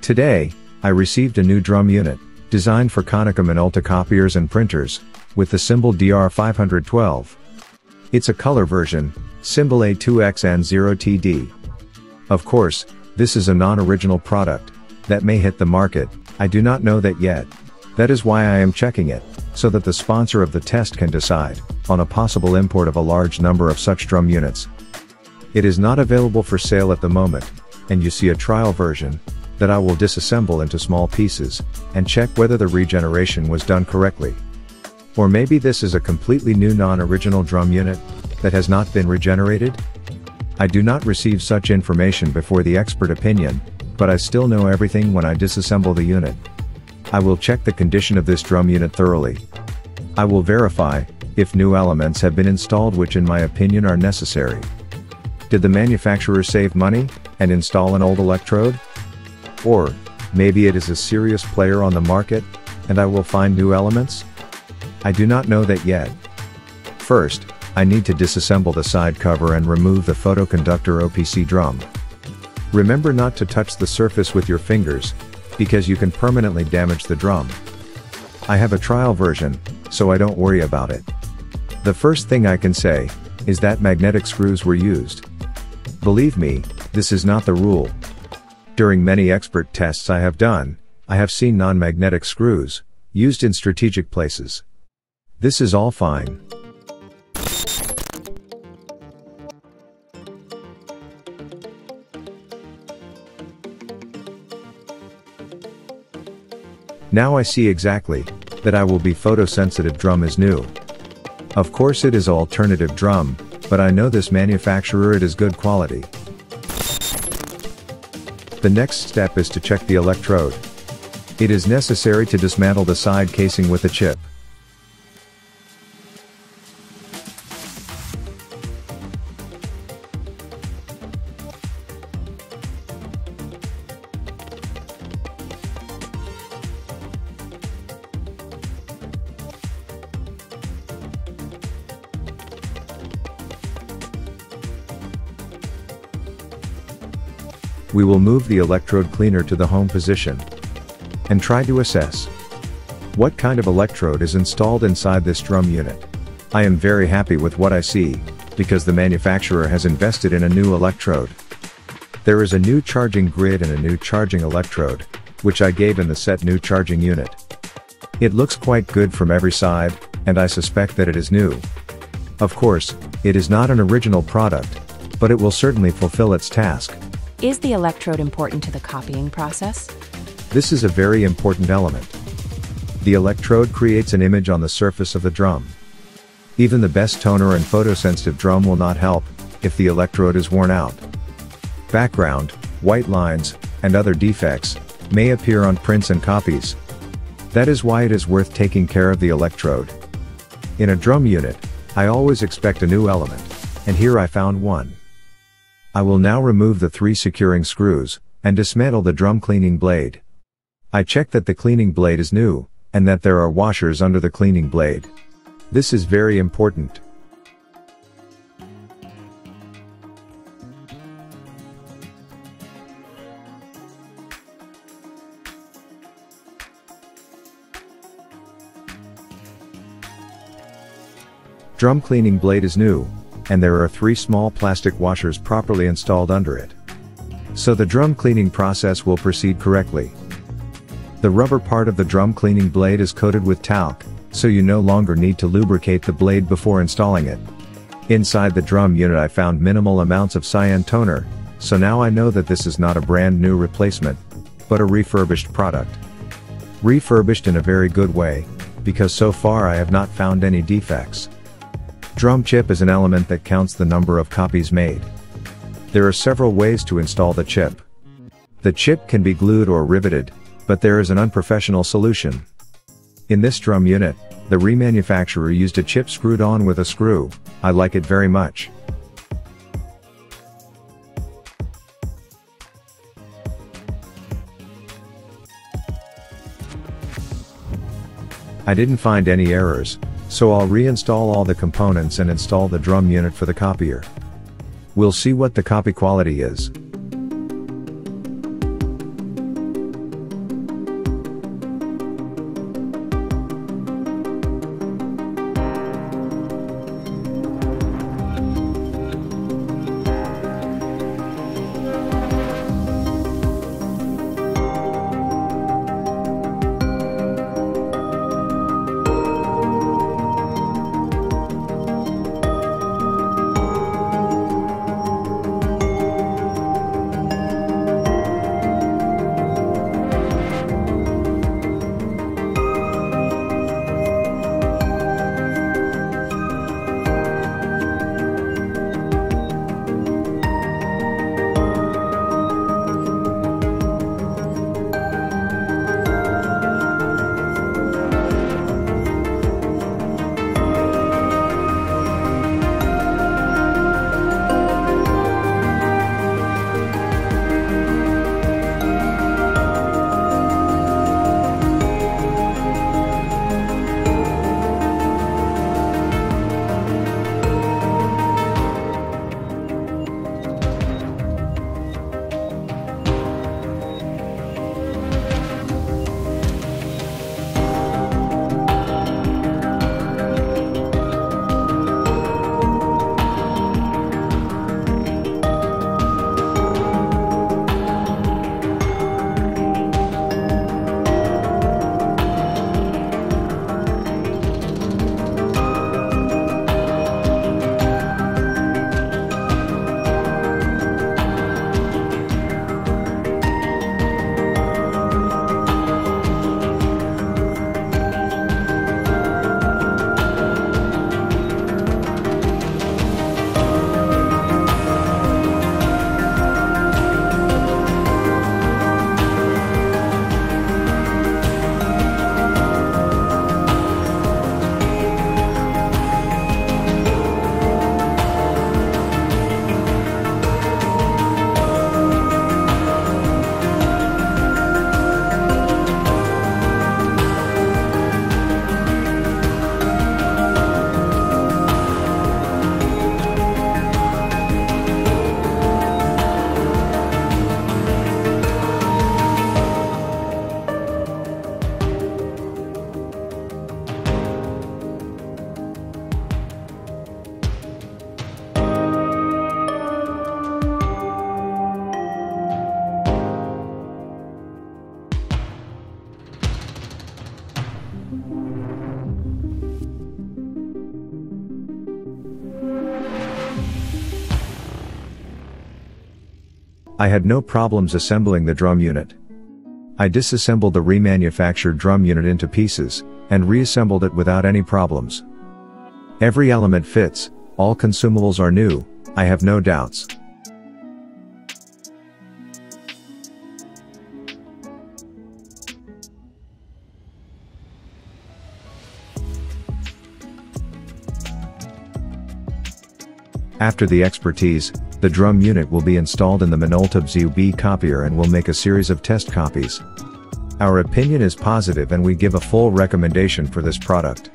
Today, I received a new drum unit, designed for Konica-Minolta copiers and printers, with the symbol DR512. It's a color version, symbol A2XN0TD. Of course, this is a non-original product, that may hit the market, I do not know that yet. That is why I am checking it, so that the sponsor of the test can decide, on a possible import of a large number of such drum units. It is not available for sale at the moment, and you see a trial version, that I will disassemble into small pieces, and check whether the regeneration was done correctly. Or maybe this is a completely new non-original drum unit, that has not been regenerated? I do not receive such information before the expert opinion, but I still know everything when I disassemble the unit. I will check the condition of this drum unit thoroughly. I will verify, if new elements have been installed which in my opinion are necessary. Did the manufacturer save money, and install an old electrode? Or, maybe it is a serious player on the market, and I will find new elements? I do not know that yet. First, I need to disassemble the side cover and remove the photoconductor OPC drum. Remember not to touch the surface with your fingers, because you can permanently damage the drum. I have a trial version, so I don't worry about it. The first thing I can say, is that magnetic screws were used. Believe me, this is not the rule. During many expert tests I have done, I have seen non-magnetic screws, used in strategic places. This is all fine. Now I see exactly, that I will be photosensitive drum is new. Of course it is alternative drum, but I know this manufacturer it is good quality. The next step is to check the electrode. It is necessary to dismantle the side casing with a chip. We will move the electrode cleaner to the home position, and try to assess what kind of electrode is installed inside this drum unit. I am very happy with what I see, because the manufacturer has invested in a new electrode. There is a new charging grid and a new charging electrode, which I gave in the set new charging unit. It looks quite good from every side, and I suspect that it is new. Of course, it is not an original product, but it will certainly fulfill its task. Is the electrode important to the copying process? This is a very important element. The electrode creates an image on the surface of the drum. Even the best toner and photosensitive drum will not help, if the electrode is worn out. Background, white lines, and other defects, may appear on prints and copies. That is why it is worth taking care of the electrode. In a drum unit, I always expect a new element, and here I found one. I will now remove the 3 securing screws, and dismantle the drum cleaning blade. I check that the cleaning blade is new, and that there are washers under the cleaning blade. This is very important. Drum cleaning blade is new, and there are 3 small plastic washers properly installed under it. So the drum cleaning process will proceed correctly. The rubber part of the drum cleaning blade is coated with talc, so you no longer need to lubricate the blade before installing it. Inside the drum unit I found minimal amounts of cyan toner, so now I know that this is not a brand new replacement, but a refurbished product. Refurbished in a very good way, because so far I have not found any defects. Drum chip is an element that counts the number of copies made. There are several ways to install the chip. The chip can be glued or riveted, but there is an unprofessional solution. In this drum unit, the remanufacturer used a chip screwed on with a screw. I like it very much. I didn't find any errors, so I'll reinstall all the components and install the drum unit for the copier. We'll see what the copy quality is. I had no problems assembling the drum unit. I disassembled the remanufactured drum unit into pieces, and reassembled it without any problems. Every element fits, all consumables are new, I have no doubts. After the expertise, the drum unit will be installed in the Minolta Bizhub copier and will make a series of test copies. Our opinion is positive and we give a full recommendation for this product.